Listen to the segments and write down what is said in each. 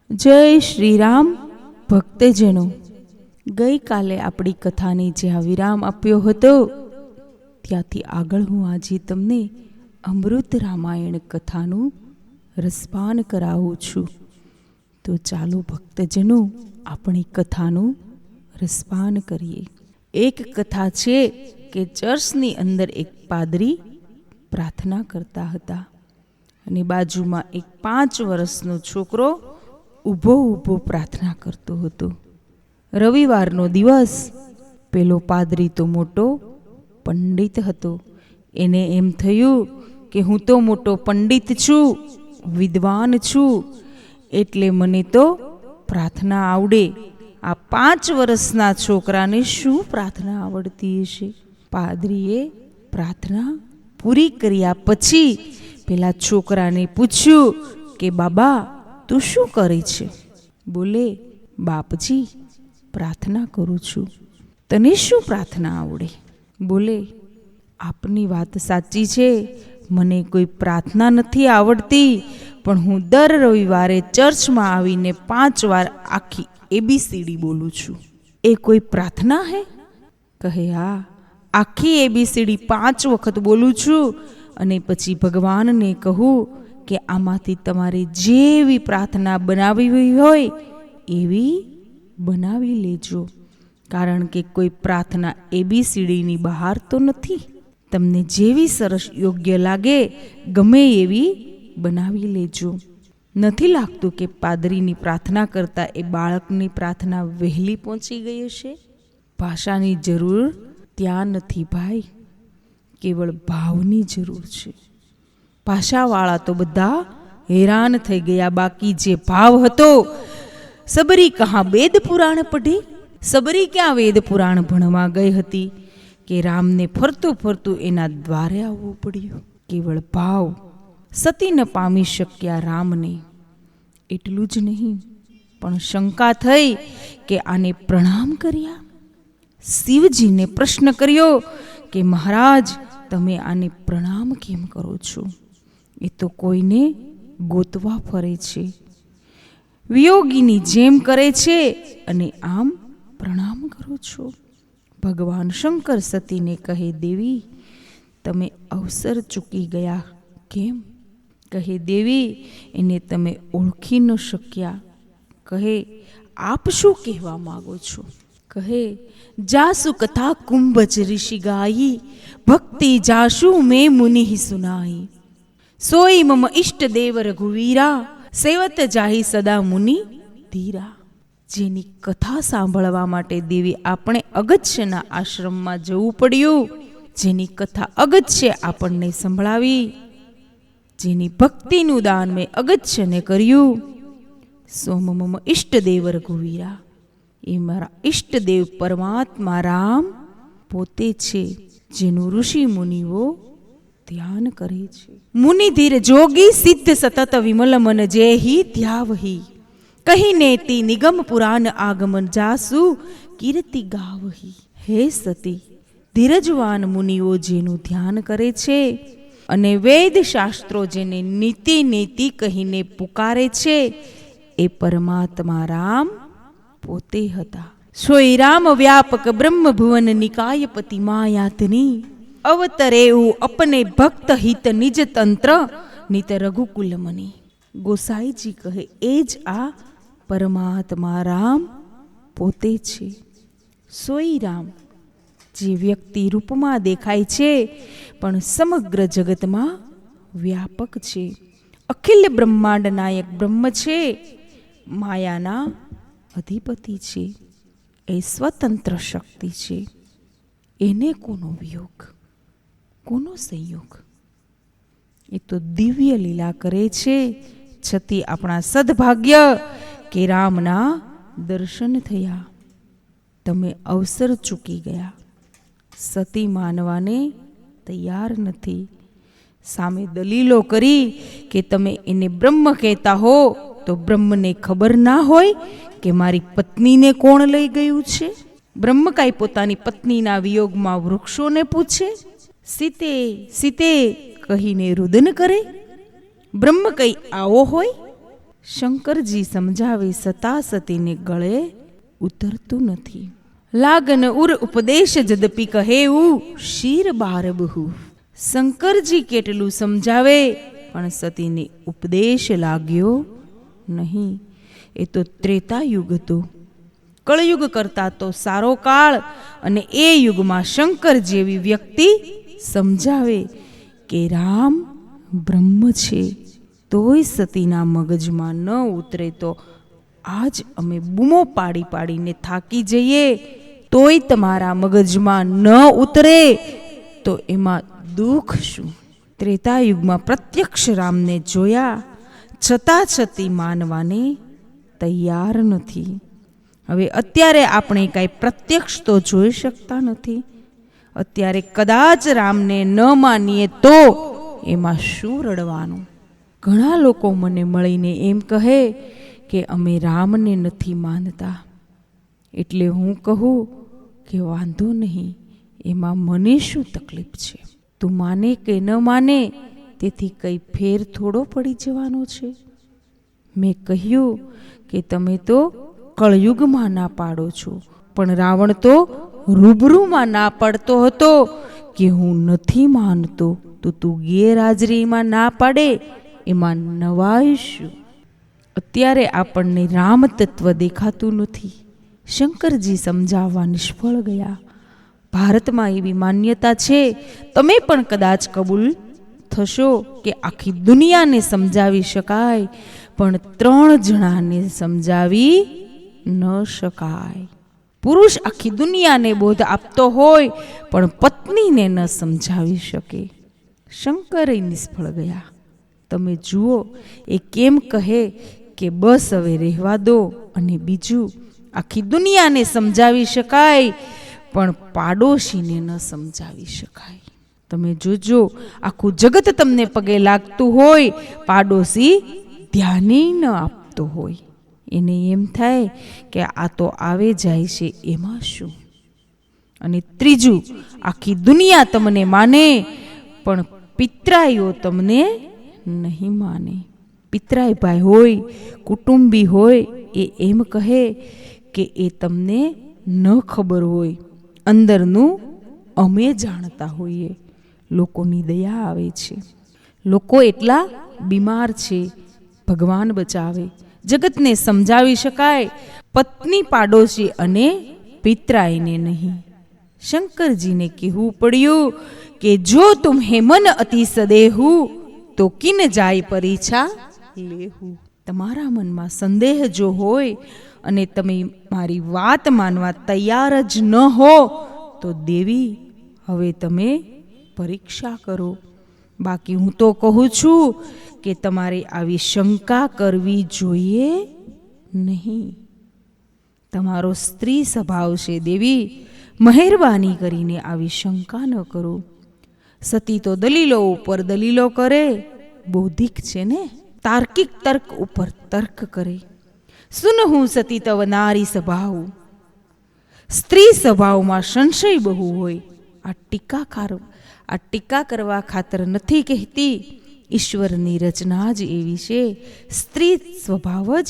જય શ્રી રામ ભક્તજનો, ગઈકાલે આપણી કથાને જ્યાં વિરામ આપ્યો હતો ત્યાંથી આગળ હું આજે તમને અમૃત રામાયણ કથાનું રસપાન કરાવું છું. તો ચાલો ભક્તજનો આપણી કથાનું રસપાન કરીએ. એક કથા છે કે ચર્ચની અંદર એક પાદરી પ્રાર્થના કરતા હતા અને બાજુમાં એક 5 વર્ષનો છોકરો ઊભો પ્રાર્થના કરતો હતો. રવિવારનો દિવસ. પેલો પાદરી તો મોટો પંડિત હતો. એને એમ થયું કે હું તો મોટો પંડિત છું, વિદ્વાન છું, એટલે મને તો પ્રાર્થના આવડે. આ 5 વર્ષના છોકરાને શું પ્રાર્થના આવડતી હશે? પાદરીએ પ્રાર્થના પૂરી કર્યા પછી પેલા છોકરાને પૂછ્યું કે બાબા, તું શું કરે છે? બોલે, બાપજી, પ્રાર્થના કરું છું. તને શું પ્રાર્થના આવડે? બોલે, આપની વાત સાચી છે, મને કોઈ પ્રાર્થના નથી આવડતી, પણ હું દર રવિવારે ચર્ચમાં આવીને 5 વાર આખી ABCD બોલું છું. એ કોઈ પ્રાર્થના હે? કહે, હા, આખી ABCD 5 વખત બોલું છું અને પછી ભગવાનને કહું કે આમાંથી તમારે જેવી પ્રાર્થના બનાવી હોય એવી બનાવી લેજો, કારણ કે કોઈ પ્રાર્થના ABCDની બહાર તો નથી. તમને જેવી સરસ યોગ્ય લાગે ગમે એવી બનાવી લેજો. નથી લાગતું કે પાદરીની પ્રાર્થના કરતાં એ બાળકની પ્રાર્થના વહેલી પહોંચી ગઈ હશે? ભાષાની જરૂર ત્યાં નથી ભાઈ, કેવળ ભાવની જરૂર છે. ભાષાવાળા તો બધા હેરાન થઈ ગયા, બાકી જે ભાવ હતો. સબરી કહા વેદ પુરાણ પઢી? સબરી ક્યાં વેદ પુરાણ ભણવા ગઈ હતી કે રામને ફરતું એના દ્વારે આવવું પડ્યું? કેવળ ભાવ. સતી ન પામી શક્યા રામને. એટલું જ નહીં, પણ શંકા થઈ કે આને પ્રણામ કર્યા. શિવજીને પ્રશ્ન કર્યો કે મહારાજ, તમે આને પ્રણામ કેમ કરો છો? એ તો કોઈને ગોતવા ફરે છે, વિયોગીની જેમ કરે છે, અને આમ પ્રણામ કરો છો. ભગવાન શંકર સતીને કહે, દેવી, તમે અવસર ચૂકી ગયા. કેમ? કહે, દેવી, એને તમે ઓળખી ન શક્યા. કહે, આપ શું કહેવા માગો છો? કહે, જાસુ કથા કુંભજ ઋષિ ગાઈ, ભક્તિ જાસુ મેં મુનિ સુનાઈ. સોઈ મમ ઇષ્ટ દેવ રઘુવીરા, સેવત જાહી સદા મુનિ ધીરા. જેની કથા સાંભળવા માટે દેવી આપણે અગત્યના આશ્રમમાં જવું પડ્યું, જેની કથા અગત્ય આપણને સંભળાવી, જેની ભક્તિનું દાન મેં અગત્યને કર્યું. સો મમ ઇષ્ટદેવ રઘુવીરા, એ મારા ઈષ્ટદેવ પરમાત્મા રામ પોતે છે, જેનું ઋષિ મુનિઓ ધ્યાન કરે છે. મુનિ ધીર જોગી સિદ્ધ સતત વિમલ મન જેહી ધ્યાવહી, કહીને તી નિગમ પુરાણ આગમન જાસુ કીર્તિ ગાવહી. હે સતી, ધીરજવાન મુનિઓ જેનું ધ્યાન કરે છે અને વેદ શાસ્ત્રો જેને નીતિ કહીને પુકારે છે, એ પરમાત્મા રામ પોતે હતા. સોઈ રામ વ્યાપક બ્રહ્મ ભુવન નિકાયપતિ માયાતની, અવતરેઉ અપને ભક્ત હિત નિજ તંત્ર નિત રઘુકુલ મની. ગોસાઈજી કહે, એ જ આ પરમાત્મા રામ પોતે છે. સોઈ રામ જે વ્યક્તિ રૂપમાં દેખાય છે પણ સમગ્ર જગતમાં વ્યાપક છે. અખિલ બ્રહ્માંડ નાયક બ્રહ્મ છે, માયાના અધિપતિ છે, એ સ્વતંત્ર શક્તિ છે. એને કોનો વિયોગ, કોનો સંયોગ? એ તો દિવ્ય લીલા કરે છે. છતી આપણા સદભાગ્ય કે રામના દર્શન થયા. તમે અવસર ચૂકી ગયા. સતી માનવાને તૈયાર નથી. સામે દલીલો કરી કે તમે એને બ્રહ્મ કહેતા હો તો બ્રહ્મને ખબર ના હોય કે મારી પત્નીને કોણ લઈ ગયું છે? બ્રહ્મ કાંઈ પોતાની પત્નીના વિયોગમાં વૃક્ષોને પૂછે? સીતે સીતે કહીને રુદન કરે? બ્રહ્મ કઈ આવો હોય? શંકરજી સમજાવે સતા સતીને ગળે ઉતરતું નથી. લાગન ઉર ઉપદેશ જદપી કહેવું શીર બાર બહુ. શંકરજી કેટલું સમજાવે પણ સતીને ઉપદેશ લાગ્યો નહીં. એ તો ત્રેતાયુગ હતો. કળયુગ કરતા તો સારો કાળ, અને એ યુગમાં શંકર જેવી વ્યક્તિ સમજાવે કે રામ બ્રહ્મ છે, તોય સતીના મગજમાં ન ઉતરે તો આજ અમે બૂમો પાડી પાડીને થાકી જઈએ, તોય તમારા મગજમાં ન ઉતરે તો એમાં દુઃખ શું? ત્રેતાયુગમાં પ્રત્યક્ષ રામને જોયા છતાં છતી માનવાને તૈયાર નથી. હવે અત્યારે આપણે કાંઈ પ્રત્યક્ષ તો જોઈ શકતા નથી. અત્યારે કદાચ રામને ન માનીએ તો એમાં શું રડવાનું? ઘણા લોકો મને મળીને એમ કહે કે અમે રામને નથી માનતા. એટલે હું કહું કે વાંધો નહીં, એમાં મને શું તકલીફ છે? તું માને કે ન માને તેથી કંઈ ફેર થોડો પડી જવાનો છે. મેં કહ્યું કે તમે તો કળયુગમાં ના પાડો છો, પણ રાવણ તો રૂબરૂમાં ના પાડતો હતો કે હું નથી માનતો, તો તું ગેરહાજરીમાં ના પાડે એમાં નવાઈ શું? અત્યારે આપણને રામ તત્વ દેખાતું નથી. શંકરજી સમજાવવા નિષ્ફળ ગયા. ભારતમાં એવી માન્યતા છે, તમે પણ કદાચ કબૂલ થશો કે આખી દુનિયાને સમજાવી શકાય, પણ 3 જણાને સમજાવી ન શકાય. પુરુષ આખી દુનિયાને બોધ આપતો હોય પણ પત્નીને ન સમજાવી શકે. શંકરે નિષ્ફળ ગયા. તમે જુઓ એ કેમ કહે કે બસ હવે રહેવા દો, અને બીજું આખી દુનિયાને સમજાવી શકાય પણ પાડોશીને ન સમજાવી શકાય. તમે જોજો આખું જગત તમને પગે લાગતું હોય, પાડોશી ધ્યાને ન આપતો હોય. એને એમ થાય કે આ તો આવે જાય છે, એમાં શું? અને ત્રીજું, આખી દુનિયા તમને માને પણ પિતરાઈઓ તમને નહીં માને. પિતરાઈ ભાઈ હોય, કુટુંબી હોય, એ એમ કહે કે એ તમને ન ખબર હોય, અંદરનું અમે જાણતા હોઈએ. લોકોની દયા આવે છે. લોકો એટલા બીમાર છે, ભગવાન બચાવે. જગતને સમજાવી શકાય, પત્ની, પાડોશી અને પિતરાઈને નહીં. શંકરજીને કહેવું પડ્યું કે જો તુમ્હે મન અતિ સદેહુ તો કિન જાય પરીછા લેહુ. તમારા મનમાં સંદેહ જો હોય અને તમે મારી વાત માનવા તૈયાર જ ન હો તો દેવી હવે તમે પરીક્ષા કરો. બાકી હું તો કહું છું કે તમારે આવી શંકા કરવી જોઈએ નહીં. તમારો સ્ત્રી સ્વભાવ છે દેવી, મહેરબાની કરીને આવી શંકા ન કરો. સતી તો દલીલો ઉપર દલીલો કરે, બૌદ્ધિક છે ને, તાર્કિક તર્ક ઉપર તર્ક કરે. સુન હું સતી તવ નારી સ્વભાવ. સ્ત્રી સ્વભાવમાં સંશય બહુ હોય. આ ટીકા કરવા ખાતર નથી કહેતી, ઈશ્વરની રચના જ એવી છે, સ્ત્રી સ્વભાવ જ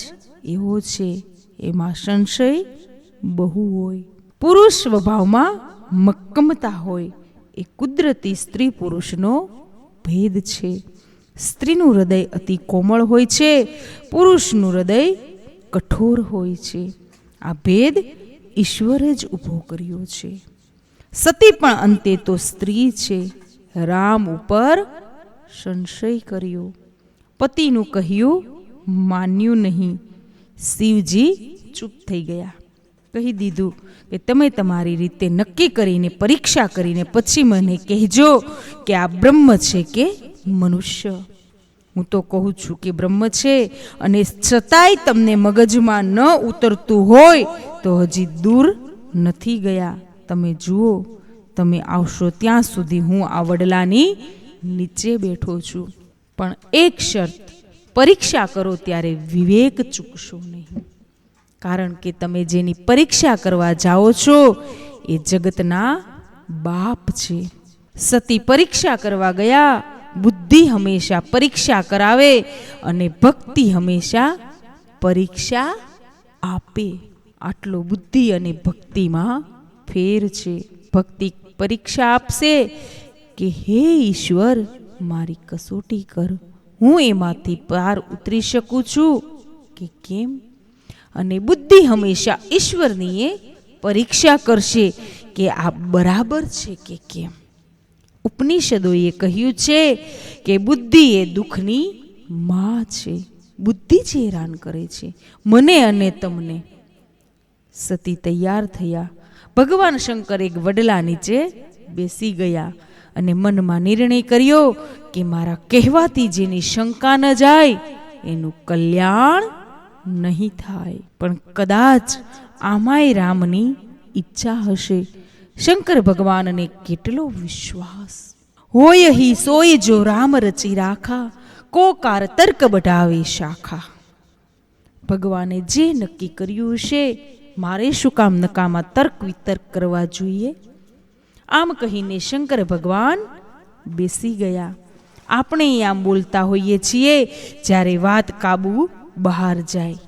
એવો છે, એમાં સંશય બહુ હોય. પુરુષ સ્વભાવમાં મક્કમતા હોય, એ કુદરતી સ્ત્રી પુરુષનો ભેદ છે. સ્ત્રીનું હૃદય અતિ કોમળ હોય છે, પુરુષનું હૃદય કઠોર હોય છે. આ ભેદ ઈશ્વરે જ ઊભો કર્યો છે. સતી પણ અંતે તો સ્ત્રી છે. રામ ઉપર સંશય કર્યો, પતિનું કહ્યું માન્યું નહીં. શિવજી ચૂપ થઈ ગયા. કહી દીધું કે તમે તમારી રીતે નક્કી કરીને, પરીક્ષા કરીને પછી મને કહેજો કે આ બ્રહ્મ છે કે મનુષ્ય. હું તો કહું છું કે બ્રહ્મ છે, અને છતાંય તમને મગજમાં ન ઉતરતું હોય તો હજી દૂર નથી ગયા. તમે જુઓ, તમે આવશો ત્યાં સુધી હું આ વડલાની નીચે બેઠો છું. પણ એક શરત, પરીક્ષા કરો ત્યારે વિવેક ચૂકશો નહીં. કારણ કે તમે જેની પરીક્ષા કરવા જાઓ છો એ જગતના બાપ છે. સતી પરીક્ષા કરવા ગયા. બુદ્ધિ હંમેશા પરીક્ષા કરાવે અને ભક્તિ હંમેશા પરીક્ષા આપે. આટલો બુદ્ધિ અને ભક્તિમાં ફેર છે. ભક્તિ પરીક્ષા આપશે કે હે ઈશ્વર, મારી કસોટી કર, હું એમાંથી પાર ઉતરી શકું છું કે કેમ. અને બુદ્ધિ હંમેશા ઈશ્વરની એ પરીક્ષા કરશે કે આ બરાબર છે કે કેમ. ઉપનિષદોએ કહ્યું છે કે બુદ્ધિ એ દુઃખની માં છે. બુદ્ધિ જ હેરાન કરે છે મને અને તમને. સતી તૈયાર થયા. ભગવાન શંકર એક વડલા નીચે બેસી ગયા અને મનમાં નિર્ણય કર્યો કે મારા કહેવાથી જેની શંકા ન જાય એનું કલ્યાણ નહીં થાય. પણ કદાચ આમાંય રામની ઈચ્છા હશે. શંકર ભગવાનને કેટલો વિશ્વાસ. હોય હી સોય જો રામ રચી રાખા, કોકાર તર્ક બઢાવે શાખા. ભગવાને જે નક્કી કર્યું છે મારે શું કામ નકામા તર્ક વિતર્ક કરવા જોઈએ. આમ કહીને શંકર ભગવાન બેસી ગયા. આપણે આમ બોલતા હોઈએ છીએ જ્યારે વાત કાબુ બહાર જાય,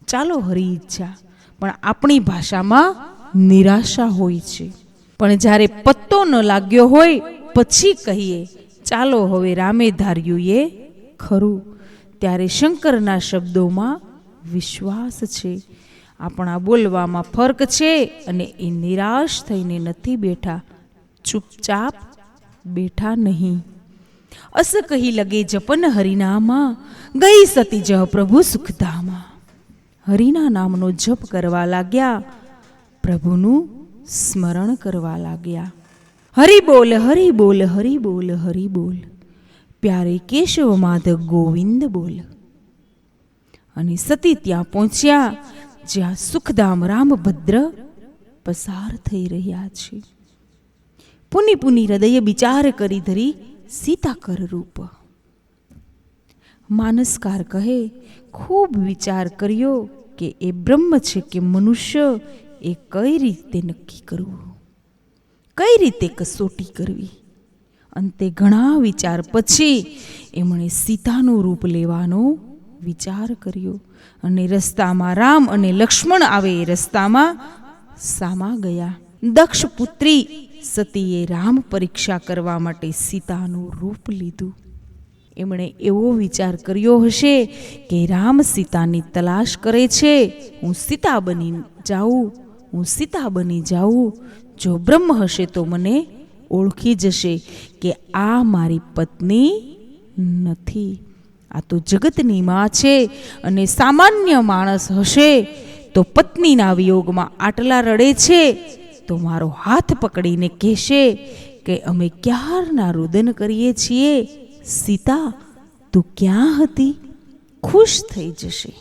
ચાલો હરી ઈચ્છા, પણ આપણી ભાષામાં નિરાશા હોય છે. પણ જ્યારે પત્તો ન લાગ્યો હોય પછી કહીએ ચાલો હવે રામે ધાર્યું એ ખરું, ત્યારે શંકરના શબ્દોમાં વિશ્વાસ છે. આપણા બોલવામાં ફરક છે અને એ નિરાશ થઈને નથી બેઠા, ચૂપચાપ બેઠા નહીં. અસ કહી લગે જપન હરિનામા, ગઈ સતી જહ પ્રભુ સુખધામા. હરિના નામનો જપ કરવા લાગ્યા, પ્રભુનું સ્મરણ કરવા લાગ્યા. હરિ બોલ હરિ બોલ હરિ બોલ હરિ બોલ, પ્યારે કેશવ માધવ ગોવિંદ બોલ. અને સતી ત્યાં પહોંચ્યા જ્યાં સુખધામ રામભદ્ર પસાર થઈ રહ્યા છે. પુની પુની હૃદય વિચાર કરી ધરી સીતા કર રૂપ. માનસકાર કહે ખૂબ વિચાર કર્યો કે એ બ્રહ્મ છે કે મનુષ્ય, એ કઈ રીતે નક્કી કરવું, કઈ રીતે કસોટી કરવી. અંતે ઘણા વિચાર પછી એમણે સીતાનું રૂપ લેવાનો વિચાર કર્યો અને રસ્તામાં રામ અને લક્ષ્મણ આવે એ રસ્તામાં સામા ગયા. દક્ષ પુત્રી સતીએ રામ પરીક્ષા કરવા માટે સીતાનું રૂપ લીધું. એમણે એવો વિચાર કર્યો હશે કે રામ સીતાની તલાશ કરે છે, હું સીતા બની જાઉં, હું સીતા બની જાઉં. જો બ્રહ્મ હશે તો મને ઓળખી જશે કે આ મારી પત્ની નથી, આ તો જગતની માં છે. અને સામાન્ય માણસ હશે તો પત્નીના વિયોગમાં આટલા રડે છે તો મારો હાથ પકડીને કહેશે કે અમે ક્યારના રુદન કરીએ છીએ, સીતા તું ક્યાં હતી, ખુશ થઈ જશે.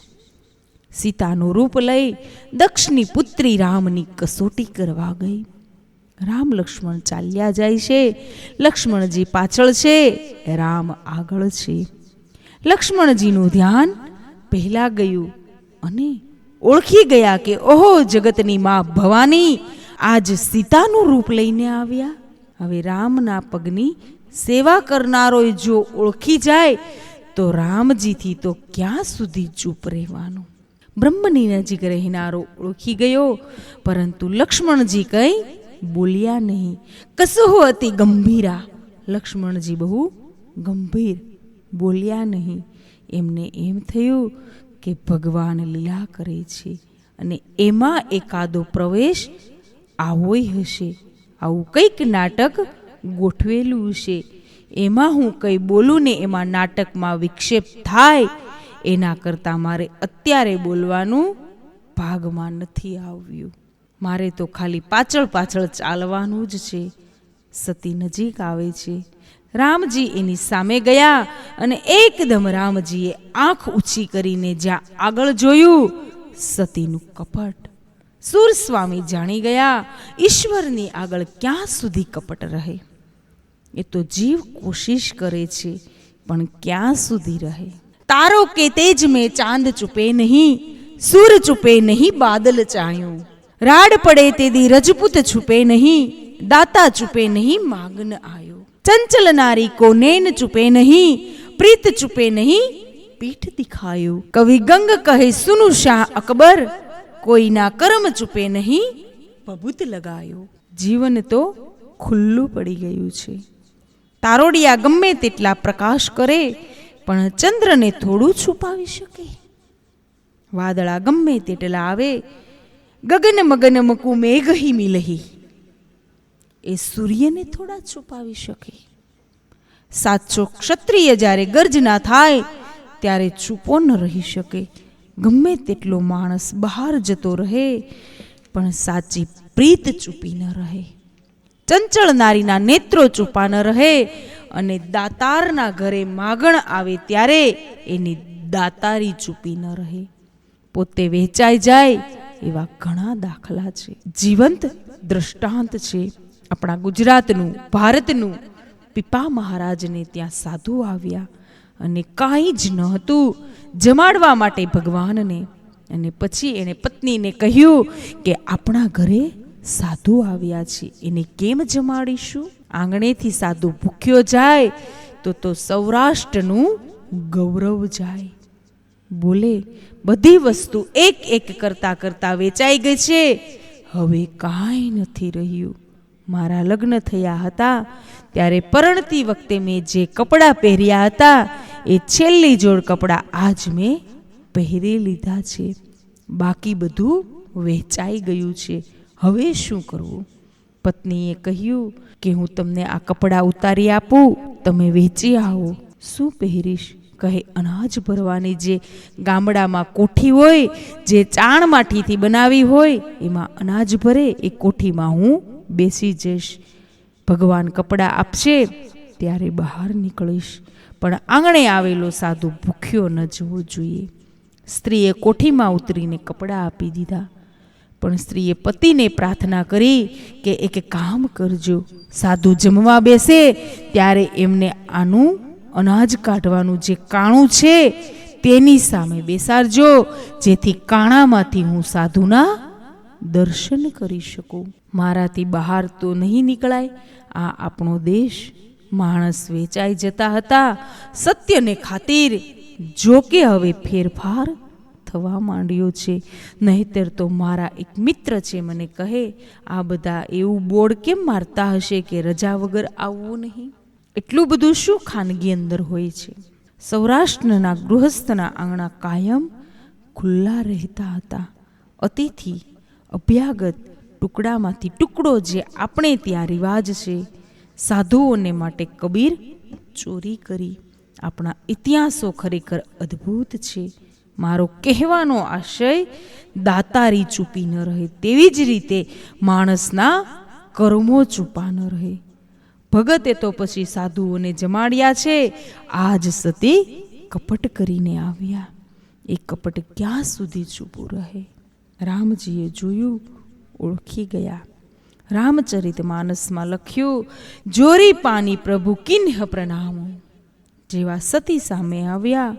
સીતાનું રૂપ લઈ દક્ષની પુત્રી રામની કસોટી કરવા ગઈ. રામ લક્ષ્મણ ચાલ્યા જાય છે. લક્ષ્મણજી પાછળ છે, રામ આગળ છે. લક્ષ્મણજીનું ધ્યાન પહેલા ગયું અને ઓળખી ગયા કે ઓહો, જગતની માં ભવાની આજ સીતાનું રૂપ લઈને આવ્યા. હવે રામના પગની સેવા કરનારો જો ઓળખી જાય તો રામજીથી તો ક્યાં સુધી ચૂપ રહેવાનું. બ્રહ્મની નજીક રહેનારો ઓળખી ગયો, પરંતુ લક્ષ્મણજી કંઈ બોલ્યા નહીં. કસુહુ અતિ ગંભીરા, લક્ષ્મણજી બહુ ગંભીર, બોલ્યા નહીં. એમને એમ થયું કે ભગવાન લીલા કરે છે અને એમાં એકાદો પ્રવેશ આવોય હશે, આવું કંઈક નાટક ગોઠવેલું છે. એમાં હું કંઈ બોલું ને એમાં નાટકમાં વિક્ષેપ થાય, એના કરતાં મારે અત્યારે બોલવાનું ભાગમાં નથી આવ્યું. મારે તો ખાલી પાછળ પાછળ ચાલવાનું જ છે. સતી નજીક આવે છે. રામજી એની સામે ગયા અને એકદમ રામજીએ આંખ ઊંચી કરીને જ્યાં આગળ જોયું, સતીનું કપટ. સુરસ્વામી જાણી ગયા, ઈશ્વરની આગળ ક્યાં સુધી કપટ રહે. એ તો જીવ કોશિશ કરે છે પણ ક્યાં સુધી રહે. તારો કે તેજ મેં ચાંદ ચૂપે નહીં, સૂર ચૂપે નહીં બાદલ ચાયું. રાડ પડે તેદી રજપૂત છુપે નહીં, દાતા ચૂપે નહીં માગન આયો. ચંચલ નારી કો નૈન ચૂપે નહીં, પ્રીત ચૂપે નહીં પીઠ દિખાયો. કવિ ગંગ કહે સુનું શાહ અકબર, કોઈના કર્મ ચૂપે નહીં ભભૂત લગાયો. જીવન તો ખુલ્લું પડી ગયું છે. તારોડિયા ગમે તેટલા પ્રકાશ કરે પણ ચંદ્રને થોડું છુપાવી શકે. વાદળા ગમે તેટલા આવે, ગગન મગન મકુ મેઘહી મિલહી, એ સૂર્યને થોડા છુપાવી શકે. સાચો ક્ષત્રિય જ્યારે ગર્જના થાય ત્યારે છૂપો ન રહી શકે. ગમે તેટલો માણસ બહાર જતો રહે પણ સાચી પ્રીત ચૂપી ન રહે. ચંચળ નારીના નેત્રો ચૂપા ન રહે અને દાતારના ઘરે માગણ આવે ત્યારે એની દાતારી ચૂપી ન રહે. પોતે વેચાઈ જાય એવા ઘણા દાખલા છે. જીવંત દ્રષ્ટાંત છે આપણા ગુજરાતનું, ભારતનું. પીપા મહારાજને ત્યાં સાધુ આવ્યા અને કાંઈ જ ન હતું જમાડવા માટે ભગવાનને. અને પછી એણે પત્નીને કહ્યું કે આપણા ઘરે સાધુ આવ્યા છે, એને કેમ જમાડીશું? આંગણેથી સાધુ ભૂખ્યો જાય તો સૌરાષ્ટ્રનું ગૌરવ જાય. બોલે બધી વસ્તુ એક એક કરતા કરતા વેચાઈ ગઈ છે, હવે કાંઈ નથી રહ્યું. મારા લગ્ન થયા હતા ત્યારે પરણતી વખતે મેં જે કપડાં પહેર્યા હતા એ છેલ્લી જોડ કપડાં આજ મેં પહેરી લીધા છે. બાકી બધું વેચાઈ ગયું છે, હવે શું કરવું? પત્નીએ કહ્યું કે હું તમને આ કપડાં ઉતારી આપું, તમે વેચી આવો. શું પહેરીશ? કહે અનાજ ભરવાની જે ગામડામાં કોઠી હોય, જે ચાણ માટીથી બનાવી હોય એમાં અનાજ ભરે, એ કોઠીમાં હું બેસી જઈશ. ભગવાન કપડાં આપશે ત્યારે બહાર નીકળીશ, પણ આંગણે આવેલો સાધુ ભૂખ્યો ન જવો જોઈએ. સ્ત્રીએ કોઠીમાં ઉતરીને કપડાં આપી દીધા. પણ સ્ત્રીએ પતિને પ્રાર્થના કરી કે એક કામ કરજો, સાધુ જમવા બેસે ત્યારે એમને આનું અનાજ કાઢવાનું જે કાણું છે તેની સામે બેસાડજો, જેથી કાણામાંથી હું સાધુના દર્શન કરી શકું. મારાથી બહાર તો નહીં નીકળાય. આ આપણો દેશ. માણસ વેચાઈ જતા હતા સત્યને ખાतिर. જો કે હવે ફેરફાર થવા માંડ્યો છે. નહીતર તો મારા એક મિત્ર છે, મને કહે આ બધા એવું બોર્ડ કેમ મારતા હશે કે રજા વગર આવવું નહીં? એટલું બધું શું ખાનગી અંદર હોય છે? સૌરાષ્ટ્રના ગૃહસ્થના આંગણા કાયમ ખુલ્લા રહેતા હતા. અતિથિ અભ્યાગત ટુકડામાંથી ટુકડો જે આપણે ત્યાં રિવાજ છે. સાધુઓને માટે કબીર ચોરી કરી. આપણા ઇતિહાસો ખરેખર અદ્ભુત છે. મારો કહેવાનો આશય દાતારી ચૂપી ન રહે, તેવી જ રીતે માણસના કર્મો ચૂપા ન રહે. ભગતે તો પછી સાધુઓને જમાડ્યા છે, આજ સતી કપટ કરીને આવ્યા. એ કપટ ક્યાં સુધી ચૂપું રહે? રામજીએ જોયું, ઓળખી ગયા. રામચરિત માનસમાં લખ્યું, જોરી પાની પ્રભુ કિન્હ પ્રણામો. જેવા સતી સામે આવ્યા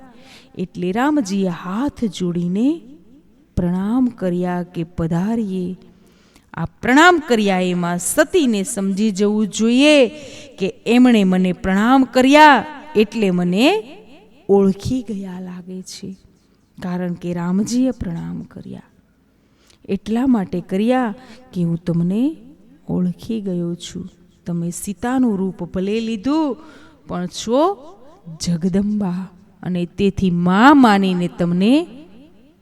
એટલે રામજીએ હાથ જોડીને પ્રણામ કર્યા કે પધારીએ. આ પ્રણામ કર્યા એમાં સતીને સમજી જવું જોઈએ કે એમણે મને પ્રણામ કર્યા એટલે મને ઓળખી ગયા લાગે છે. કારણ કે રામજીએ પ્રણામ કર્યા એટલા માટે કર્યા કે હું તમને ઓળખી ગયો છું. તમે સીતાનું રૂપ ભલે લીધું પણ છો જગદંબા, અને તેથી માં માનીને તમને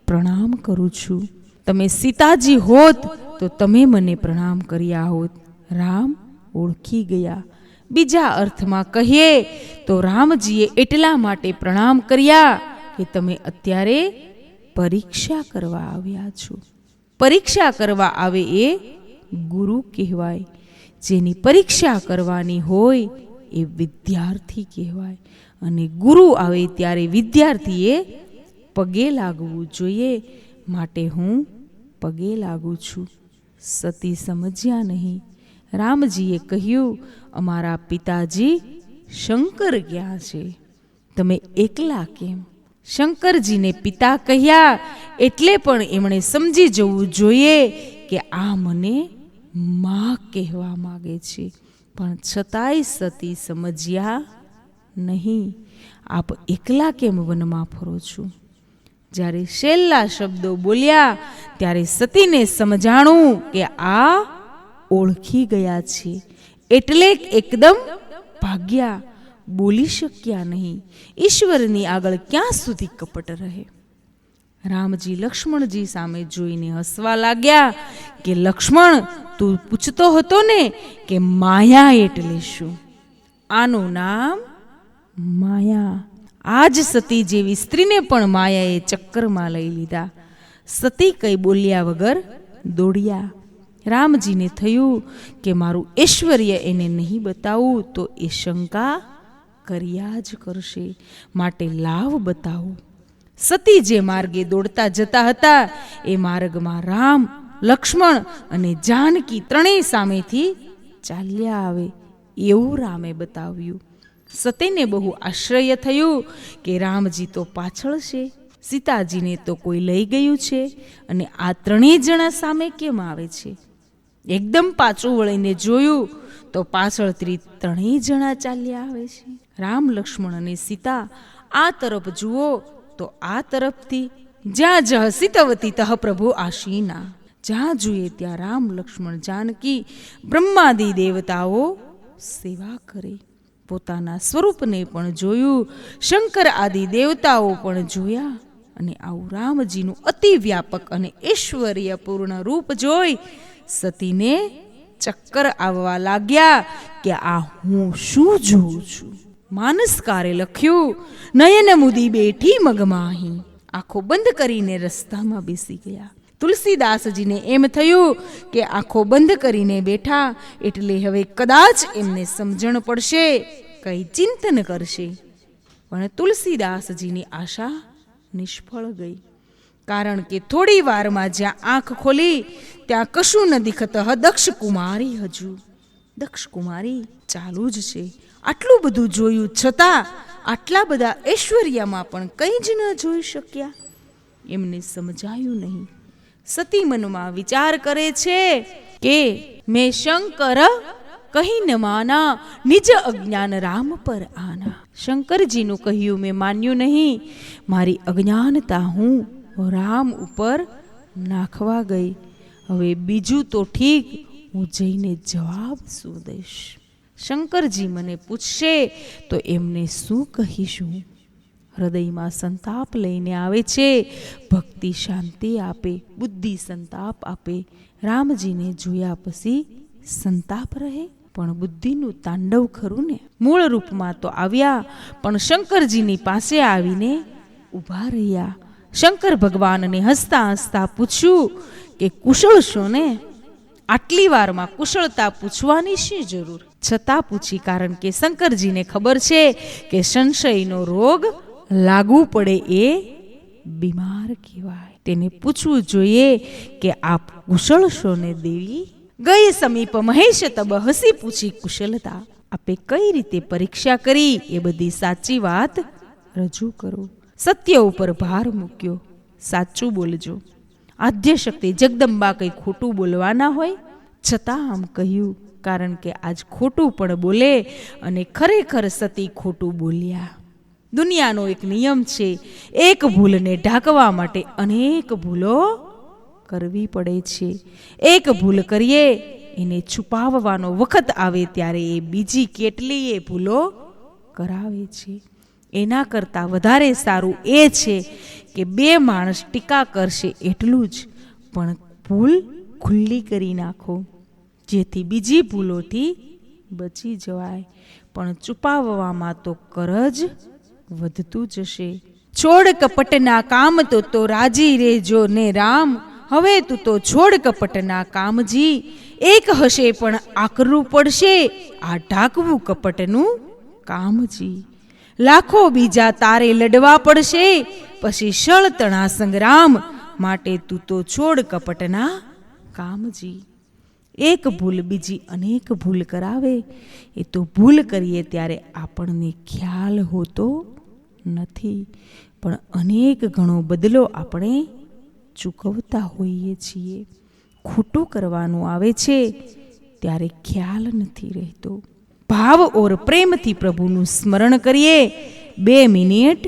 પ્રણામ કરું છું. તમે સીતાજી હોત તો તમે મને પ્રણામ કર્યા હોત. રામ ઓળખી ગયા. બીજા અર્થમાં કહીએ તો રામજીએ એટલા માટે પ્રણામ કર્યા કે તમે અત્યારે પરીક્ષા કરવા આવ્યા છો. પરીક્ષા કરવા આવે એ ગુરુ કહેવાય. જેની પરીક્ષા કરવાની હોય એ વિદ્યાર્થી કહેવાય. અને ગુરુ આવે ત્યારે વિદ્યાર્થીએ પગે લાગવું જોઈએ. માટે હું પગે લાગુ છું. સતી સમજ્યા નહીં. રામજીએ કહ્યું, અમારા પિતાજી શંકર ક્યાં છે? તમે એકલા કેમ? શંકરજીને પિતા કહ્યા એટલે પણ એમણે સમજી જવું જોઈએ કે આ મને માં કહેવા માગે છે. પણ છતાંય સતી સમજ્યા નહીં, આપ એકલા કેમ વનમાં ફરો છો? જ્યારે છેલ્લા શબ્દો બોલ્યા ત્યારે સતીને સમજાણું કે આ ઓળખી ગયા છે, એટલે એકદમ ભાગ્યા, બોલી શક્યા નહીં. ઈશ્વરની આગળ ક્યાં સુધી કપટ રહે? રામજી લક્ષ્મણજી સામે જોઈને હસવા લાગ્યા કે લક્ષ્મણ, તું પૂછતો હતો ને કે માયા એટલે શું? આનું નામ માયા. આજ સતી જેવી સ્ત્રીને પણ માયાએ ચક્કરમાં લઈ લીધા. સતી કંઈ બોલ્યા વગર દોડ્યા. રામજીને થયું કે મારું ઐશ્વર્ય એને નહીં બતાવું તો એ શંકા કર્યા જ કરશે, માટે લાવ બતાવું. સતી જે માર્ગે દોડતા જતા હતા એ માર્ગમાં રામ, લક્ષ્મણ અને જાનકી ત્રણેય સામેથી ચાલ્યા આવે એવું રામે બતાવ્યું. સતીને બહુ આશ્ચર્ય થયું કે રામજી તો પાછળ છે, સીતાજીને તો કોઈ લઈ ગયું છે, અને આ ત્રણેય જણા સામે કેમ આવે છે? એકદમ પાછું વળીને જોયું તો પાછળથી ત્રણેય જણા ચાલ્યા આવે છે. રામ, લક્ષ્મણ અને સીતા આ તરફ જુઓ તો આ તરફથી જ્યાં જહ સીતવતી તહ પ્રભુ આશીના. જ્યાં જોઈએ ત્યાં રામ, લક્ષ્મણ, જાનકી, બ્રહ્માદિ દેવતાઓ સેવા કરે. પોતાના સ્વરૂપને પણ જોયું, શંકર આદિ દેવતાઓ પણ જોયા, અને આવું રામજીનું અતિ વ્યાપક અને ઐશ્વર્યપૂર્ણ રૂપ જોઈ સતીને ચક્કર આવવા લાગ્યા કે આ હું શું જોઉં છું? માનસકારે લખ્યું, નયન મુદી બેઠી મગમાહી. આંખો બંધ કરીને રસ્તામાં બેસી ગયા. તુલસીદાસજીને એમ થયું કે આંખો બંધ કરીને બેઠા એટલે હવે કદાચ એમને સમજણ પડશે, કંઈ ચિંતન કરશે. પણ તુલસીદાસજીની આશા નિષ્ફળ ગઈ, કારણ કે થોડી વારમાં જ્યાં આંખ ખોલી ત્યાં કશું ન દિખત દક્ષ કુમારી. હજુ દક્ષ કુમારી ચાલુ જ છે. આટલું બધું જોયું છતાં આટલા બધા ઐશ્વર્યમાં પણ કંઈ જ ન જોઈ શક્યા. એમને સમજાયું નહીં. સતી મનમાં વિચાર કરે છે કે મેં શંકર કહી ન માના, નિજ અજ્ઞાન રામ પર આના. શંકરજીનું કહ્યું મેં માન્યું નહીં, મારી અજ્ઞાનતા હું રામ ઉપર નાખવા ગઈ. હવે બીજું તો ઠીક, હું જઈને જવાબ શું દઈશ? શંકરજી મને પૂછશે તો એમને શું કહીશું? હૃદયમાં સંતાપ લઈને આવે છે. ભક્તિ શાંતિ આપે, બુદ્ધિ સંતાપ આપે. રામજીને જોયા પછી સંતાપ રહે? પણ બુદ્ધિનું તાંડવ ખરું ને. મૂળ રૂપમાં તો આવ્યા, પણ શંકરજીની પાસે આવીને ઊભા રહ્યા. શંકર ભગવાનને હસતા હસતા પૂછ્યું કે કુશળ છો ને? આટલી વારમાં કુશળતા પૂછવાની શી જરૂર? છતાં પૂછી, કારણ કે શંકરજીને ખબર છે કે સંશયનો રોગ લાગુ પડે એ બીમાર કહેવાય. તેને પૂછવું જોઈએ કે આપ કુશળ છો ને દેવી? ગઈ સમીપ મહેશ તબ હસી પૂછી કુશલતા. આપે કઈ રીતે પરીક્ષા કરી એ બધી સાચી વાત રજૂ કરો. સત્ય ઉપર ભાર મૂક્યો. સાચું બોલજો. આદ્ય શક્તિ જગદંબા કંઈ ખોટું બોલવાના હોય? છતાં આમ કહ્યું, કારણ કે આજ ખોટું પણ બોલે, અને ખરેખર સતી ખોટું બોલ્યા. દુનિયાનો એક નિયમ છે, એક ભૂલને ઢાંકવા માટે અનેક ભૂલો કરવી પડે છે. એક ભૂલ કરીએ એને છુપાવવાનો વખત આવે ત્યારે એ બીજી કેટલીય ભૂલો કરાવે છે. એના કરતાં વધારે સારું એ છે કે બે માણસ ટીકા કરશે એટલું જ, પણ ભૂલ ખુલ્લી કરી નાખો, જેથી બીજી ભૂલોથી બચી જવાય. પણ છુપાવવામાં તો કરજ વધતું જશે. છોડ કપટના કામ તો રાજી રેજો ને રામ. હવે તું તો છોડ કપટના કામજી. એક હશે પણ આકરું પડશે, આ ઢાંકવું કપટનું કામજી. લાખો બીજા તારે લડવા પડશે, પછી શળતણા સંગ્રામ. માટે તું તો છોડ કપટના કામજી. એક ભૂલ બીજી અનેક ભૂલ કરાવે. એ તો ભૂલ કરીએ ત્યારે આપણને ખ્યાલ હોતો નથી, પણ અનેક ગણો બદલો આપણે ચૂકવતા હોઈએ છીએ. ખોટું કરવાનું આવે છે ત્યારે ખ્યાલ નથી રહેતો. ભાવ ઓર પ્રેમથી પ્રભુનું સ્મરણ કરીએ. 2 મિનિટ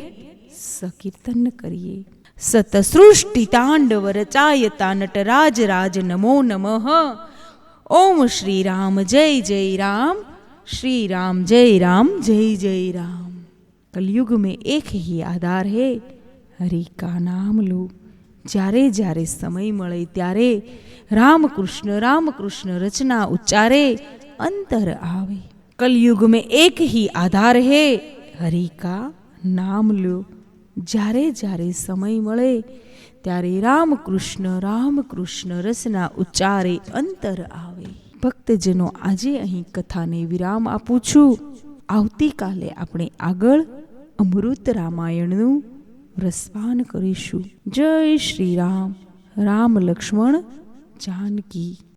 સકીર્તન કરીએ. સતસૃષ્ટિ તાંડવ રચાયતા નટરાજ રાજ નમો નમઃ. ઓમ શ્રી રામ જય જય રામ, श्री राम जय राम जय जय राम. कलयुग में एक ही आधार है, हरि का नाम लो. જ્યારે જ્યારે સમય મળે ત્યારે રામકૃષ્ણ રચના ઉચ્ચારે અંતર આવે. કલયુગ में एक ही आधार है, हरि का नाम लो. જ્યારે જ્યારે સમય મળે ત્યારે રામકૃષ્ણ રચના ઉચ્ચારે અંતર આવે. ભક્તજનો, આજે અહીં કથાને વિરામ આપું છું. આવતીકાલે આપણે આગળ અમૃત રામાયણનું રસપાન કરીશું. જય શ્રી રામ. રામ લક્ષ્મણ જાનકી.